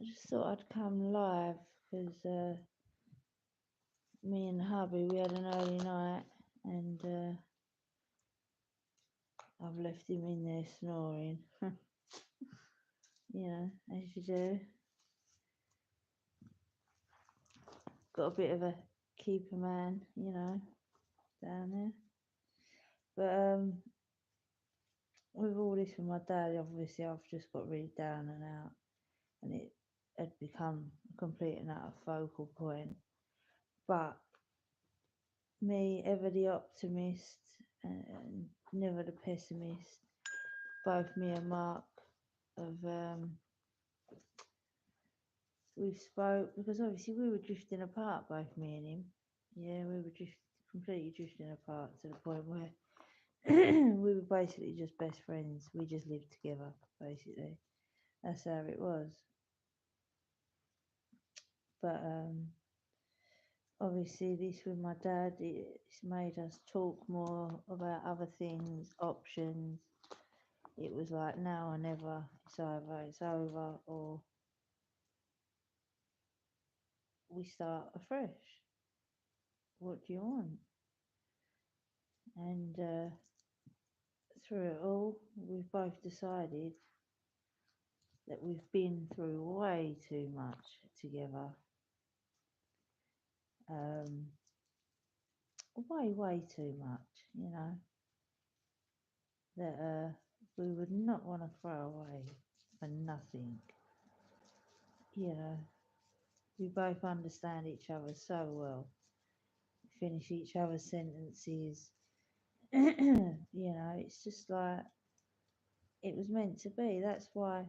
just thought I'd come live because me and hubby, we had an early night and I've left him in there snoring. As you do. Got a bit of a keeper man, down there. But with all this with my dad, obviously I've just got really down and out, and it had become a complete and utter focal point. But me, ever the optimist and never the pessimist, both me and Mark have we've spoke because obviously we were drifting apart, both me and him. Yeah, we were just completely drifting apart to the point where we were basically just best friends. We just lived together, basically. That's how it was. But obviously, this with my dad, it's made us talk more about other things, options. It was like now or never. It's either it's over or we start afresh. What do you want? And through it all, we've both decided that we've been through way too much together. Um, way too much, that we would not want to throw away for nothing. We both understand each other so well. We finish each other's sentences. It's just like it was meant to be. That's why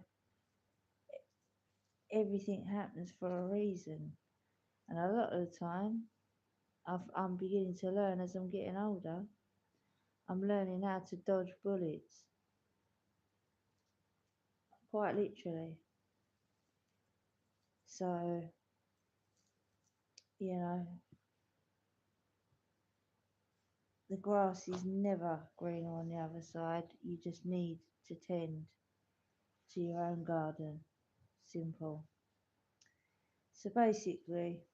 everything happens for a reason. And a lot of the time, I'm beginning to learn as I'm getting older. I'm learning how to dodge bullets, quite literally. So, you know, the grass is never greener on the other side. You just need to tend to your own garden. Simple. So basically,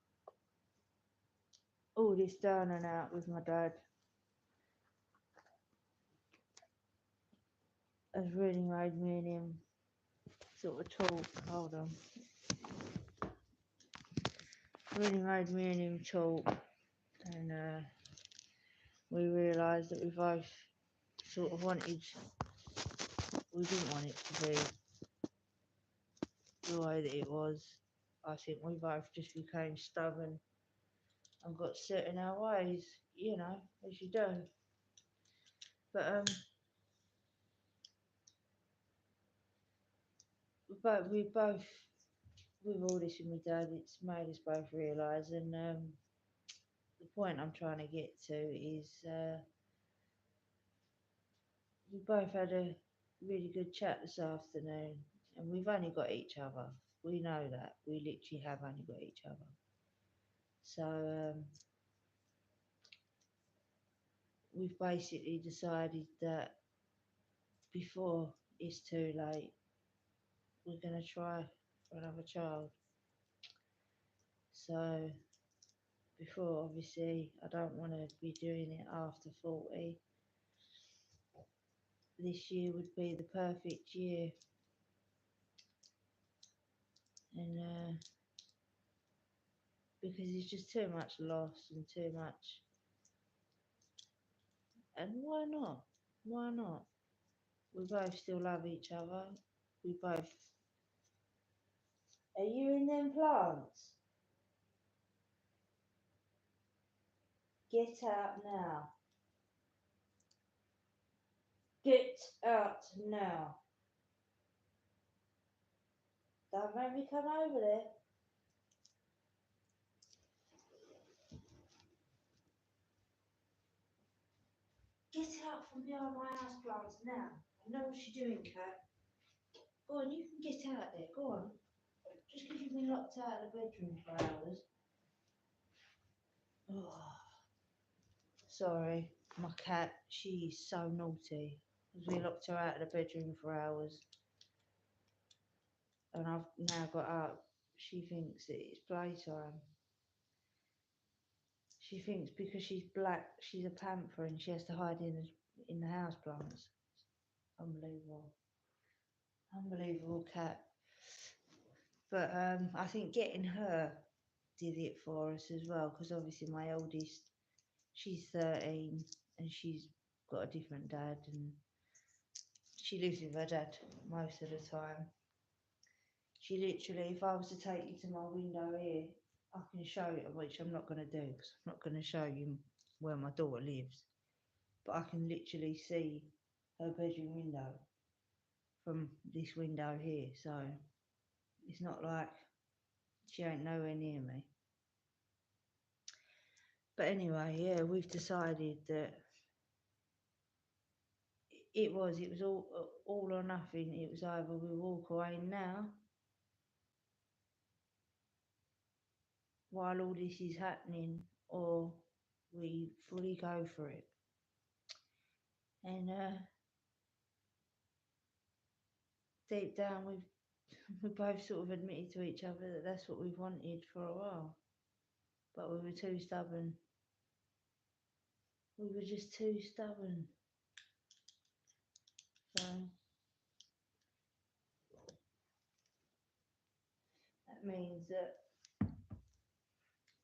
all this down and out with my dad has really made me and him sort of talk. Hold on. Really made me and him talk, and we realised that we both sort of we didn't want it to be the way that it was. I think we both just became stubborn and got set in our ways, as you do. But we both, with all this with my dad, it's made us both realise. And the point I'm trying to get to is we both had a really good chat this afternoon, and we've only got each other. We know that. We literally have only got each other. So we've basically decided that before it's too late, we're going to try for another child. So before, obviously, I don't want to be doing it after 40. This year would be the perfect year. And because there's just too much loss and too much. And why not? Why not? We both still love each other. We both. Are you in them plants? Get out now. Get out now. Don't make me come over there. Get out from behind my house plants now. I know what you're doing, Cat. Go on, you can get out there. Go on. Just because you've been locked out of the bedroom for hours. Oh, sorry, my cat. She's so naughty. We locked her out of the bedroom for hours, and I've now got up she thinks that it's playtime. She thinks because she's black, she's a panther and she has to hide in the house plants. Unbelievable, unbelievable cat. But I think getting her did it for us as well because obviously my oldest, she's 13 and she's got a different dad and she lives with her dad most of the time. She literally, if I was to take you to my window here, I can show you, which I'm not going to do because I'm not going to show you where my daughter lives, but I can literally see her bedroom window from this window here. So it's not like she ain't nowhere near me. But anyway, yeah, we've decided that it was all or nothing. It was either we walk away now while all this is happening, or we fully go for it. And deep down, we both sort of admitted to each other that that's what we wanted for a while, but we were too stubborn. We were just too stubborn. So that means that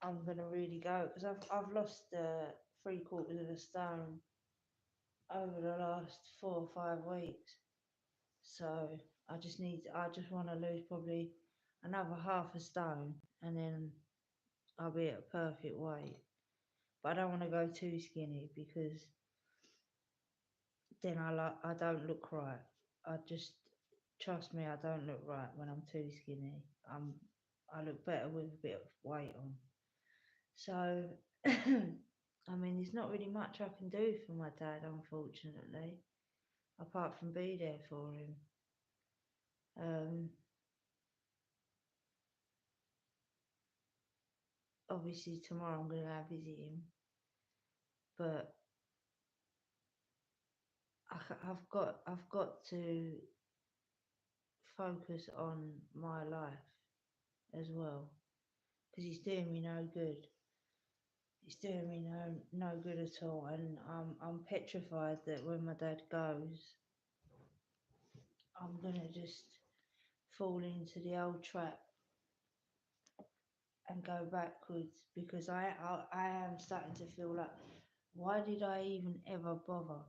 I'm gonna really go because I've lost 3/4 of a stone over the last 4 or 5 weeks. So I just want to lose probably another half a stone, and then I'll be at a perfect weight. But I don't want to go too skinny because then I don't look right. I just trust me, I don't look right when I'm too skinny. I look better with a bit of weight on. So I mean, there's not really much I can do for my dad, unfortunately, apart from be there for him. Um, Obviously tomorrow I'm gonna go visit him, but I've got to focus on my life as well because it's doing me no good. It's doing me no good at all, and I'm petrified that when my dad goes, I'm gonna just fall into the old trap and go backwards because I am starting to feel like, why did I even ever bother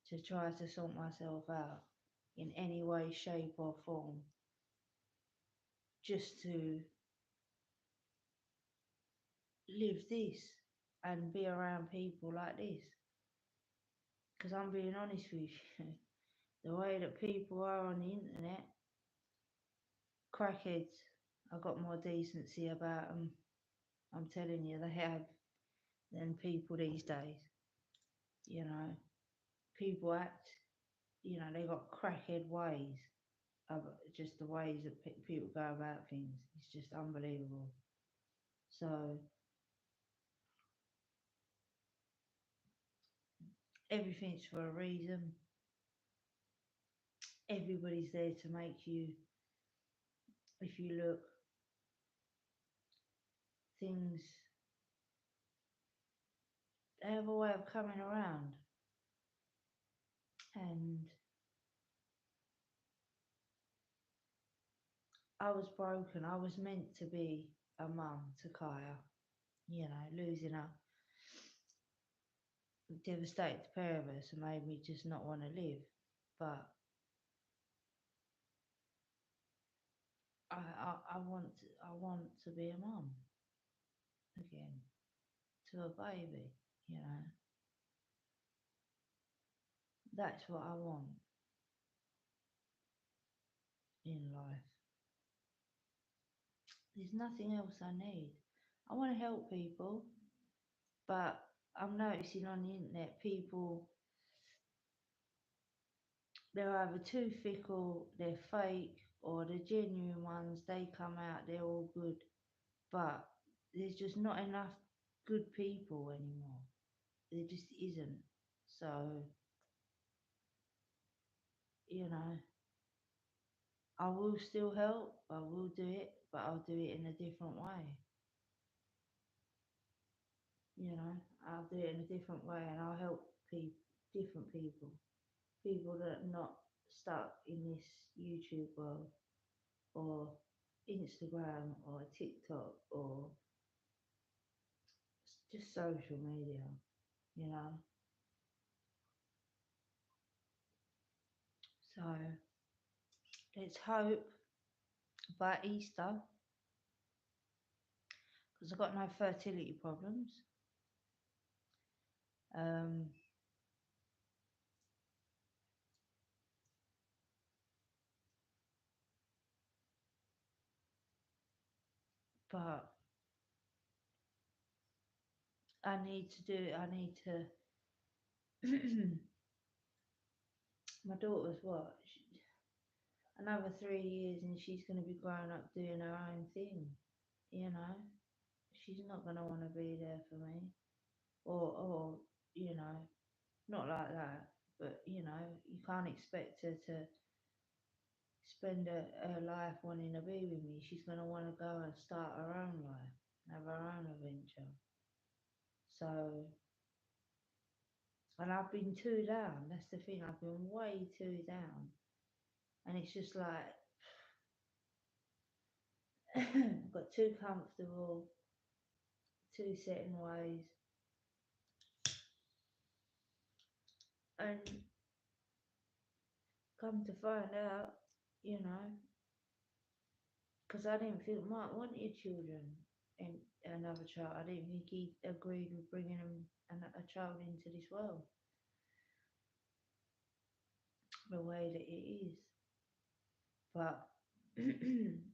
to try to sort myself out in any way, shape, or form just to live this and be around people like this? Because I'm being honest with you, the way that people are on the internet, crackheads, I got more decency about them. I'm telling you, they have than people these days. You know, people act, they got crackhead ways of just the ways that people go about things. It's just unbelievable. So everything's for a reason. Everybody's there to make you, if you look, things, they have a way of coming around. And I was broken. I was meant to be a mum to Kaya, losing her devastated the pair of us and made me just not want to live. But I want to be a mum again to a baby. You know, that's what I want in life. There's nothing else I need. I want to help people, but I'm noticing on the internet people, they're either too fickle, they're fake, or the genuine ones, they come out, they're all good. But there's just not enough good people anymore. There just isn't. So, you know, I will still help, I will do it, but I'll do it in a different way. You know, I'll do it in a different way and I'll help people, different people that are not stuck in this YouTube world or Instagram or TikTok or just social media, you know. So let's hope by Easter, because I've got no fertility problems. Um, but I need to do, I need to, my daughter's what? Another 3 years and she's going to be growing up doing her own thing, you know. She's not going to want to be there for me. Or, you know, not like that. But, you know, you can't expect her to spend her life wanting to be with me. She's going to want to go and start her own life, have her own adventure. So, and I've been too down. That's the thing. I've been way too down. And it's just like, got too comfortable, too set in ways. And come to find out, you know, because I didn't think Mark wanted children and another child. I didn't think he agreed with bringing a child into this world the way that it is. But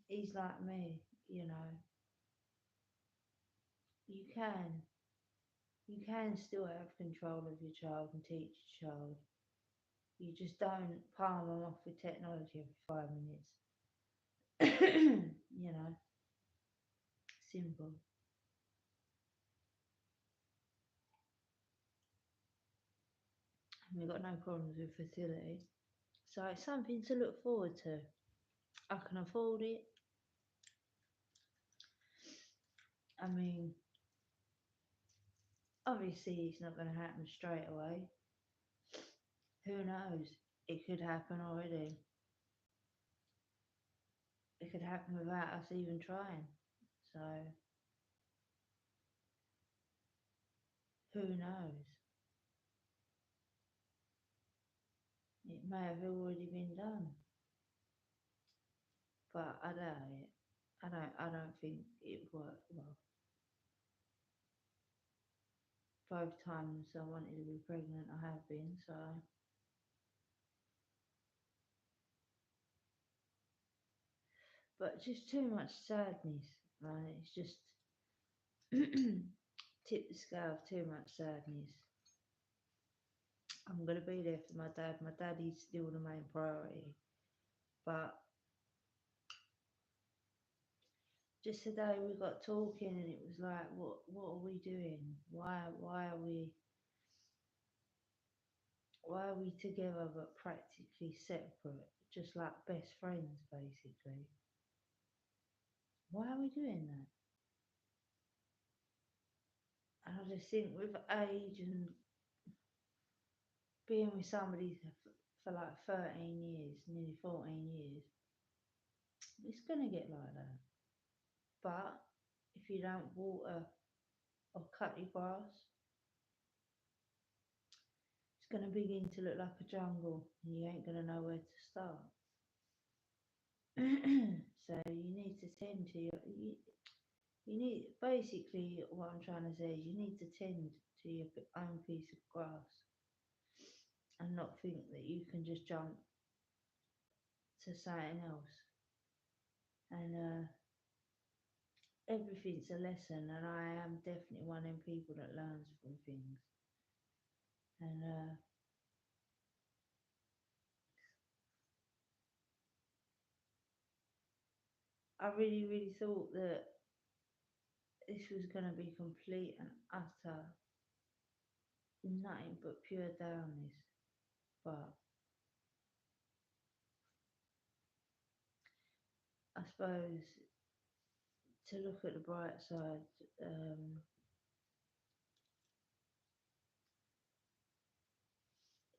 he's like me, you know. You can, you can still have control of your child and teach your child. You just don't palm them off with technology every 5 minutes. You know, simple. And we've got no problems with fertility. So it's something to look forward to. I can afford it. I mean, obviously it's not going to happen straight away. Who knows? It could happen already. It could happen without us even trying. So who knows? It may have already been done, but I doubt it. I don't think it worked well. Both times I wanted to be pregnant, I have been. So, but just too much sadness. Right? It's just tip the scale of too much sadness. I'm gonna be there for my dad. My dad is still the main priority. But just today we got talking and it was like, what are we doing? Why are we together but practically separate? Just like best friends basically. Why are we doing that? And I just think with age and being with somebody for like 13 years, nearly 14 years, it's gonna get like that. But if you don't water or cut your grass, it's going to begin to look like a jungle and you ain't going to know where to start. So you need to tend to you need, basically what I'm trying to say is you need to tend to your own piece of grass and not think that you can just jump to something else. And everything's a lesson, and I am definitely one of them people that learns from things. And I really, really thought that this was going to be complete and utter nothing but pure downness. But I suppose to look at the bright side, um,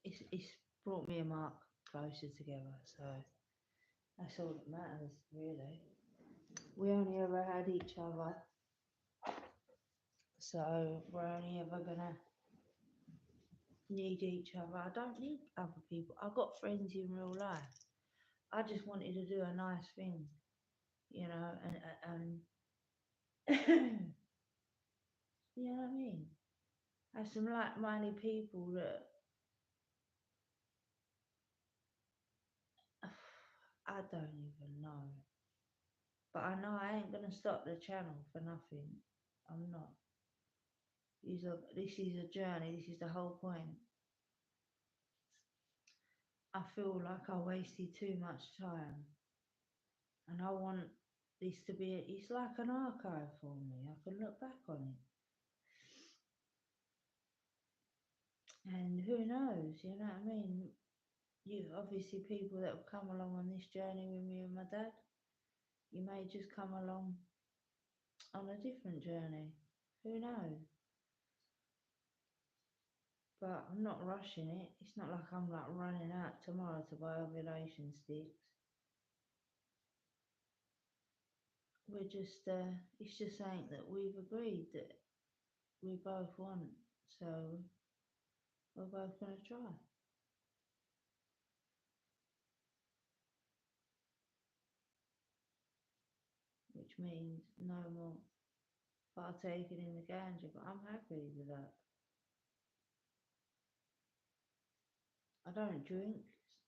it's brought me and Mark closer together. So that's all that matters, really. We only ever had each other, so we're only ever gonna need each other. I don't need other people. I've got friends in real life. I just wanted to do a nice thing, you know, and you know what I mean. Have some like-minded people that I don't even know, but I know I ain't gonna stop the channel for nothing. I'm not. This is a journey. This is the whole point. I feel like I wasted too much time, and I want this to be. It's like an archive for me. I can look back on it, and who knows? You know what I mean? You obviously people that have come along on this journey with me and my dad. You may just come along on a different journey. Who knows? But I'm not rushing it. It's not like I'm like running out tomorrow to buy ovulation sticks. We're just, it's just something that we've agreed that we both want. So we're both going to try. Which means no more partaking in the ganja, but I'm happy with that. I don't drink,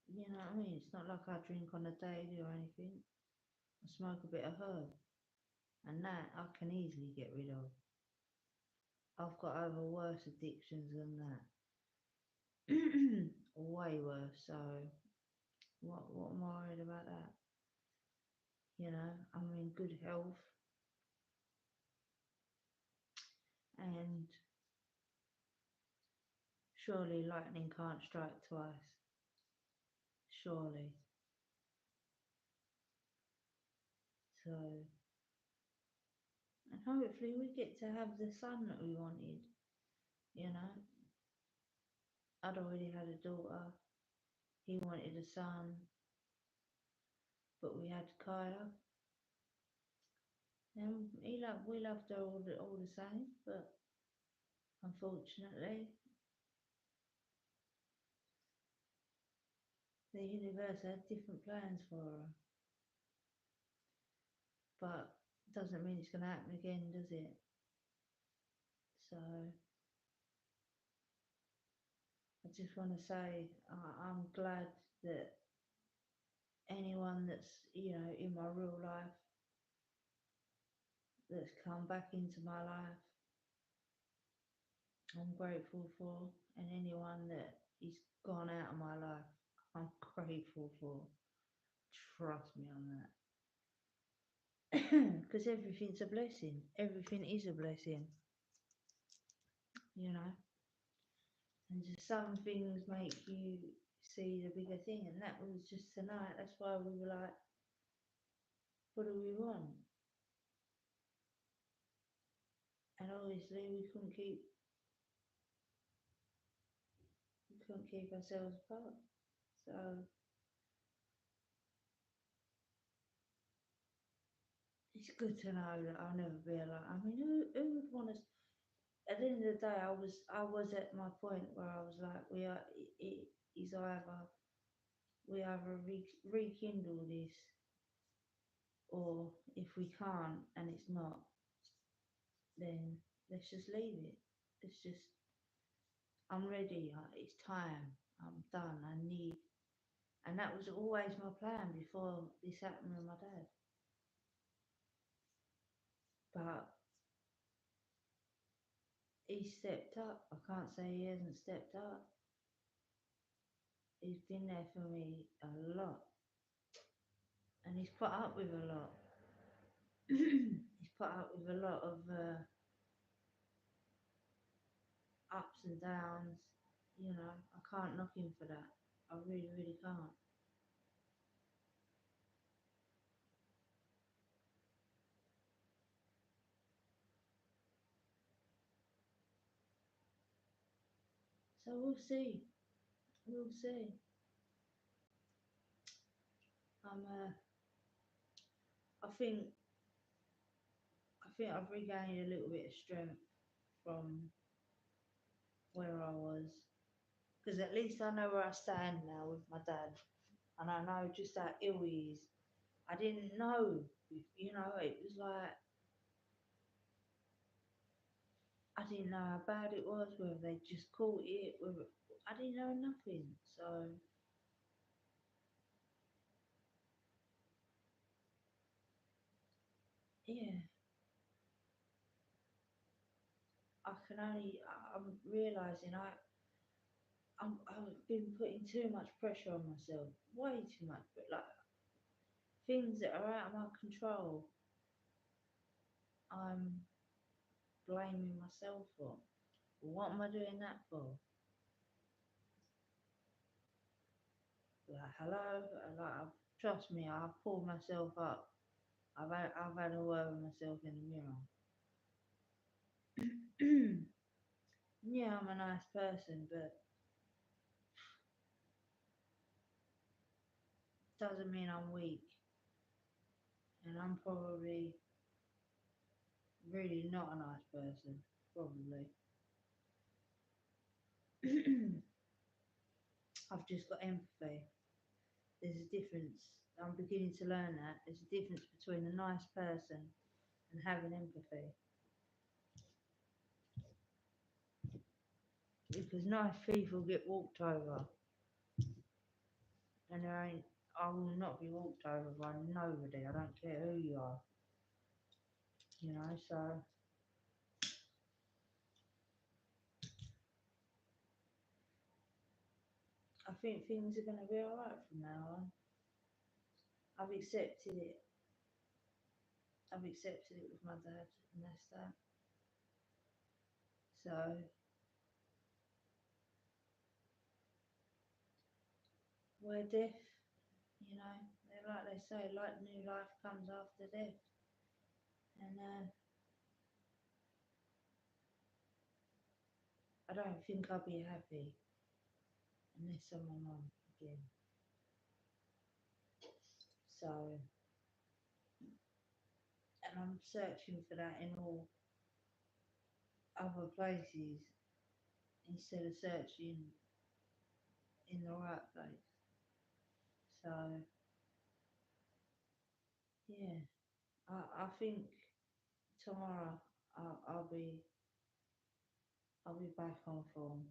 you know what I mean? It's not like I drink on a daily or anything. I smoke a bit of herb, and that I can easily get rid of. I've got over worse addictions than that. Way worse. So what am I worried about that? You know, I'm in good health, and surely lightning can't strike twice. Surely. So, and hopefully we get to have the son that we wanted. You know, I'd already had a daughter. He wanted a son, but we had Kaya. And we loved her all the same, but unfortunately, the universe had different plans for her. But doesn't mean it's going to happen again, does it? So I just want to say I'm glad that anyone that's, you know, in my real life that's come back into my life, I'm grateful for, and anyone that is gone out of my life, I'm grateful for. Trust me on that. Because everything's a blessing. Everything is a blessing, you know. And just some things make you see the bigger thing, and that was just tonight. That's why we were like, what do we want? And obviously we couldn't keep ourselves apart. So it's good to know that I'll never be alone. I mean, who would want to? At the end of the day, I was at my point where I was like, it is either we either rekindle this, or if we can't and it's not, then let's just leave it. It's just I'm ready. It's time. I'm done. I need, and that was always my plan before this happened with my dad. But he stepped up. I can't say he hasn't stepped up. He's been there for me a lot, and he's put up with a lot. He's put up with a lot of ups and downs. You know, I can't knock him for that. I really, really can't. So we'll see. We'll see. I'm. I think. I think I've regained a little bit of strength from where I was, because at least I know where I stand now with my dad, and I know just how ill he is. I didn't know. It was like I didn't know how bad it was, whether they just caught it, whether I didn't know nothing. So yeah, I'm realizing I've been putting too much pressure on myself, way too much, but like things that are out of my control, I'm blaming myself for. What am I doing that for? Like, hello, trust me, I've pulled myself up. I've had a word with myself in the mirror. Yeah, I'm a nice person, but doesn't mean I'm weak. And I'm probably really not a nice person. Probably. I've just got empathy. There's a difference. I'm beginning to learn that. There's a difference between a nice person and having empathy. Because nice people get walked over. And I will not be walked over by nobody. I don't care who you are. So I think things are going to be alright from now on. I've accepted it. I've accepted it with my dad, and that's that. So where death, like they say, like new life comes after death. And I don't think I'll be happy unless I'm on again. So, and I'm searching for that in all other places instead of searching in the right place. So, yeah, I think tomorrow I'll be back on form.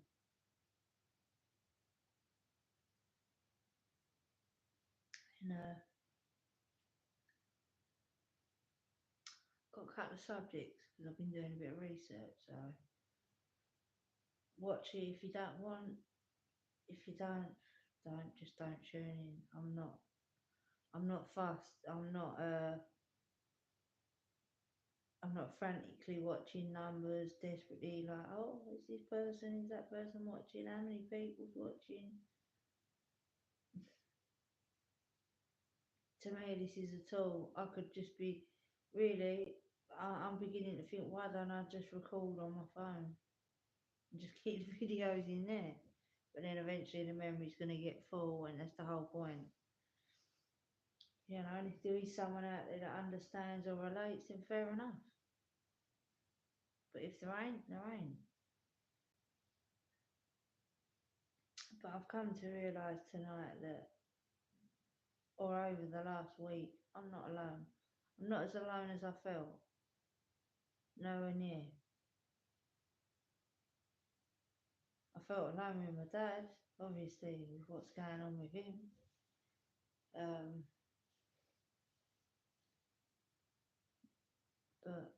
And got a couple of subjects because I've been doing a bit of research. So watch it if you don't want. If you don't tune in. I'm not fussed. I'm not frantically watching numbers desperately like, oh, is that person watching? How many people's watching? To me, this is a tool. I could just be really. I'm beginning to think, why don't I just record on my phone and just keep the videos in there? But then eventually the memory's going to get full, and that's the whole point. And if there is someone out there that understands or relates, then fair enough. But if there ain't, there ain't. But I've come to realise tonight that, or over the last week, I'm not alone. I'm not as alone as I felt. Nowhere near. I felt alone with my dad, obviously, with what's going on with him. Um, but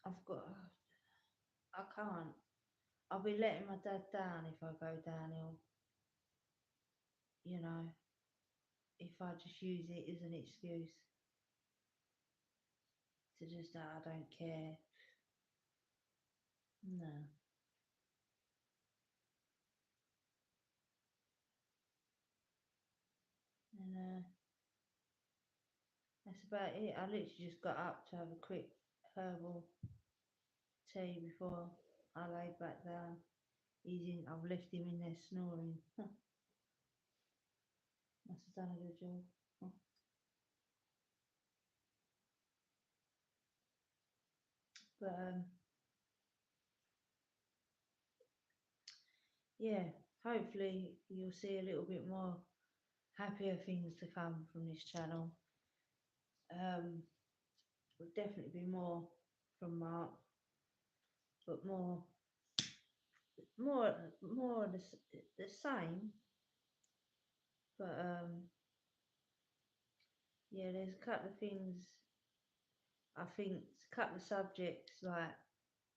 I've got, I can't. I'll be letting my dad down if I go downhill. You know, if I just use it as an excuse to just, I don't care. No. And that's about it. I literally just got up to have a quick herbal tea before I laid back down. I've left him in there snoring. Must have done a good job. But yeah, hopefully you'll see a little bit more happier things to come from this channel. Will definitely be more from Mark, but more, more the same. But yeah, there's a couple of things. I think a couple of subjects like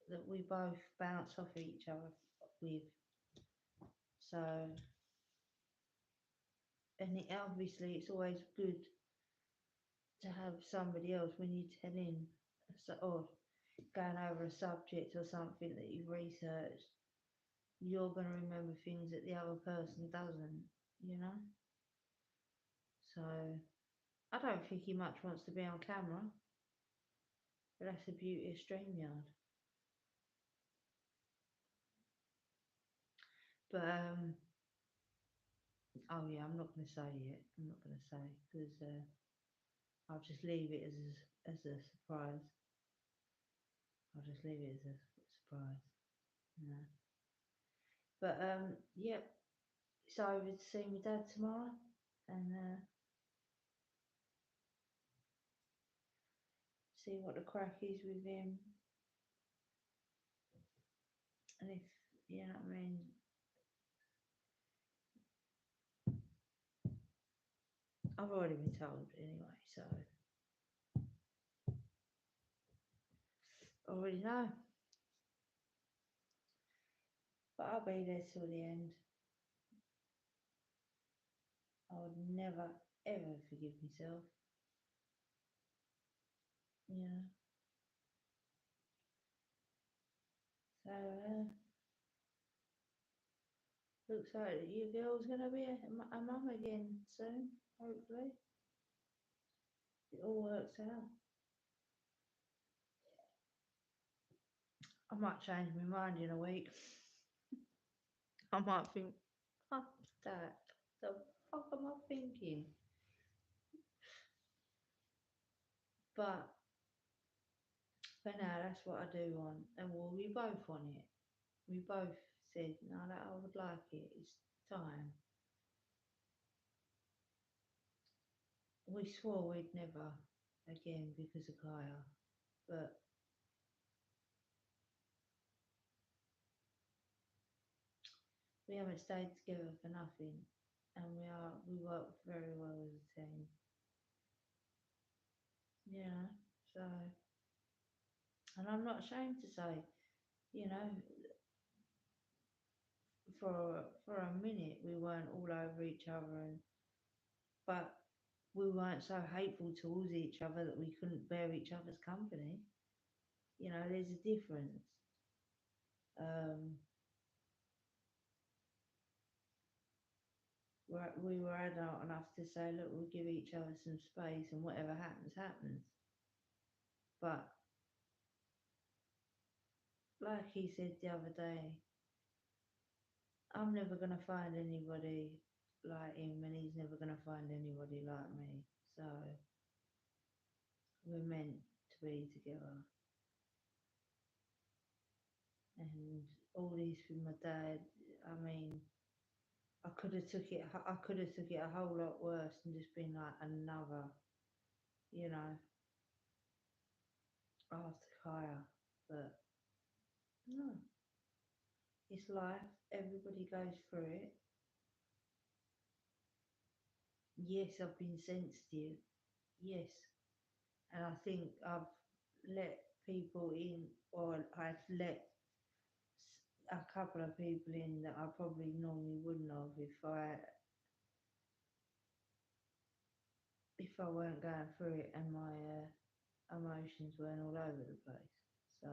that we both bounce off each other with. So, and obviously it's always good to have somebody else when you tell in, or going over a subject or something that you've researched. You're going to remember things that the other person doesn't, you know. So I don't think he much wants to be on camera, but that's the beauty of StreamYard. But oh yeah, I'm not going to say yet. I'm not going to say because I'll just leave it as a surprise. I'll just leave it as a surprise. Yeah. But yep. So over to see my dad tomorrow, and see what the crack is with him, and if you know what I mean. I've already been told anyway, so I already know. But I'll be there till the end. I would never ever forgive myself. Yeah. So looks like your girl's gonna be a mum again soon. Hopefully, it all works out. I might change my mind in a week. I might think, fuck that. The fuck am I thinking? But for now, that's what I do want. And well, we both want it. We both said, no, that I would like it. It's time. We swore we'd never again because of Kaya. But we haven't stayed together for nothing. And we work very well as a team. Yeah. So, and I'm not ashamed to say, you know, for a minute we weren't all over each other, but we weren't so hateful towards each other that we couldn't bear each other's company. You know, there's a difference. Um, we were adult enough to say, look, we'll give each other some space, and whatever happens, happens. But like he said the other day, I'm never gonna find anybody like him, and he's never gonna find anybody like me. So we're meant to be together. And all this with my dad, I mean, I could have took it. I could have took it a whole lot worse and just been like another, you know, after Kaya. But no, it's life. Everybody goes through it. Yes, I've been sensitive. Yes, and I think I've let people in, or I've let a couple of people in that I probably normally wouldn't have if I weren't going through it and my emotions weren't all over the place. So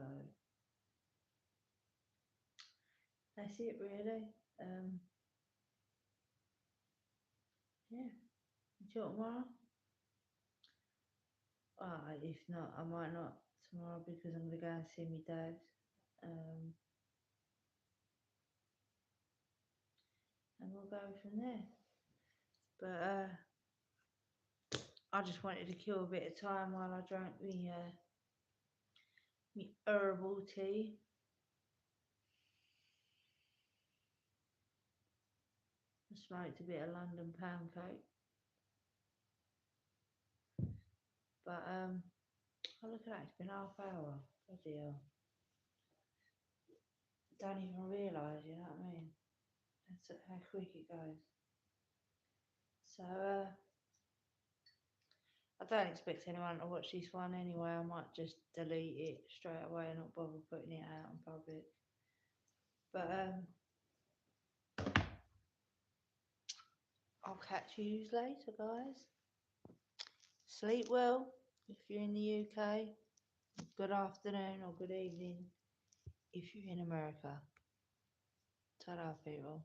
that's it really. Yeah. Do you want tomorrow? If not, I might not tomorrow because I'm gonna go and see my dad. and we'll go from there. But I just wanted to kill a bit of time while I drank me herbal tea. I smoked a bit of London pound cake. But oh look at that, it's been half hour. Bloody hell. Don't even realise, you know what I mean? That's how quick it goes. So I don't expect anyone to watch this one anyway. I might just delete it straight away and not bother putting it out in public. But I'll catch you later, guys. Sleep well if you're in the UK. Good afternoon or good evening if you're in America. Ta-ra, people.